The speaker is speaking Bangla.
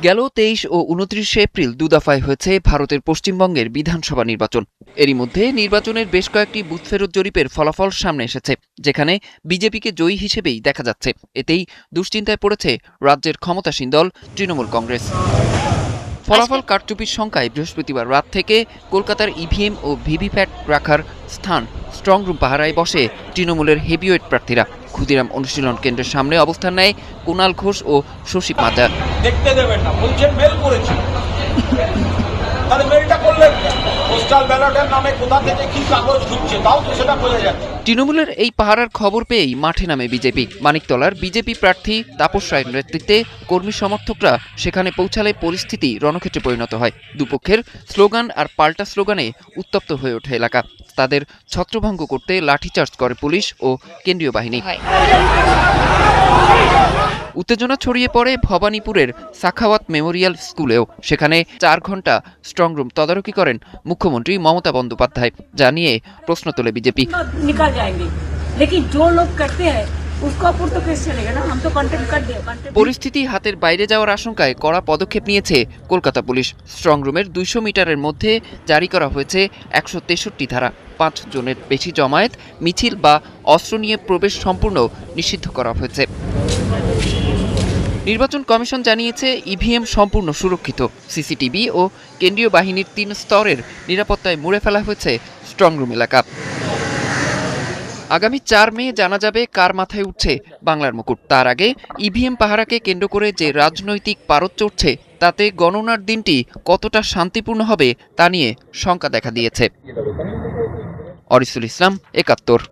গেল ২৩ ও ২৯ এপ্রিল দুদফায় হয়েছে ভারতের পশ্চিমবঙ্গের বিধানসভা নির্বাচন। এরই মধ্যে নির্বাচনের বেশ কয়েকটি বুথ ফেরত জরিপের ফলাফল সামনে এসেছে, যেখানে বিজেপিকে জয়ী হিসেবেই দেখা যাচ্ছে। এতেই দুশ্চিন্তায় পড়েছে রাজ্যের ক্ষমতাসীন দল তৃণমূল কংগ্রেস। ফলাফল কারচুপির শঙ্কায় বৃহস্পতিবার রাত থেকে কলকাতার ইভিএম ও ভিভিপ্যাট রাখার স্থান স্ট্রং রুম পাহারায় বসে তৃণমূলের হেভিওয়েট প্রার্থীরা। ক্ষুদিরাম অনুশীলন কেন্দ্রের সামনে অবস্থান নেয় কুণাল ঘোষ ও শশী পাঁজা। দেখতে দেবেন না, বলছেন মেল করেছি, তাহলে মেলটা করলেন পোস্টাল ব্যালটের নামে কোথা থেকে কি কাগজ ঢুকছে তাও তো সেটা বোঝা যাচ্ছে। তৃণমূলের এই পাহারার খবর পেয়েই মাঠে নামে বিজেপি। মানিকতলার বিজেপি প্রার্থী তাপস রায়ের নেতৃত্বে কর্মী সমর্থকরা সেখানে পৌঁছালে পরিস্থিতি রণক্ষেত্রে পরিণত হয়। দুপক্ষের স্লোগান আর পাল্টা স্লোগানে উত্তপ্ত হয়ে ওঠে এলাকা। তাদের ছত্রভঙ্গ করতে লাঠিচার্জ করে পুলিশ ও কেন্দ্রীয় বাহিনী। উত্তেজনা ছড়িয়ে পড়ে ভবানীপুরের সাখাওয়াত মেমোরিয়াল স্কুলেও। সেখানে ৪ ঘন্টা স্ট্রংরুম তদারকি করেন মুখ্যমন্ত্রী মমতা বন্দ্যোপাধ্যায়, যা নিয়ে প্রশ্ন তোলে বিজেপি। পরিস্থিতি হাতের বাইরে যাওয়ার আশঙ্কায় কড়া পদক্ষেপ নিয়েছে কলকাতা পুলিশ। স্ট্রংরুমের ২০০ মিটারের মধ্যে জারি করা হয়েছে ১৬৩ ধারা। ৫ জনের বেশি জমায়েত, মিছিল বা অস্ত্র নিয়ে প্রবেশ সম্পূর্ণ নিষিদ্ধ করা হয়েছে। নির্বাচন কমিশন জানিয়েছে ইভিএম সম্পূর্ণ সুরক্ষিত। সিসিটিভি ও কেন্দ্রীয় বাহিনীর ৩ স্তরের নিরাপত্তায় মুড়ে ফেলা হয়েছে স্ট্রংরুম এলাকা। আগামী ৪ মে জানা যাবে কার মাথায় উঠছে বাংলার মুকুট। তার আগে ইভিএম পাহারাকে কেন্দ্র করে যে রাজনৈতিক পারদ চড়ছে, তাতে গণনার দিনটি কতটা শান্তিপূর্ণ হবে তা নিয়ে শঙ্কা দেখা দিয়েছে। অরিসুল ইসলাম, ৭১।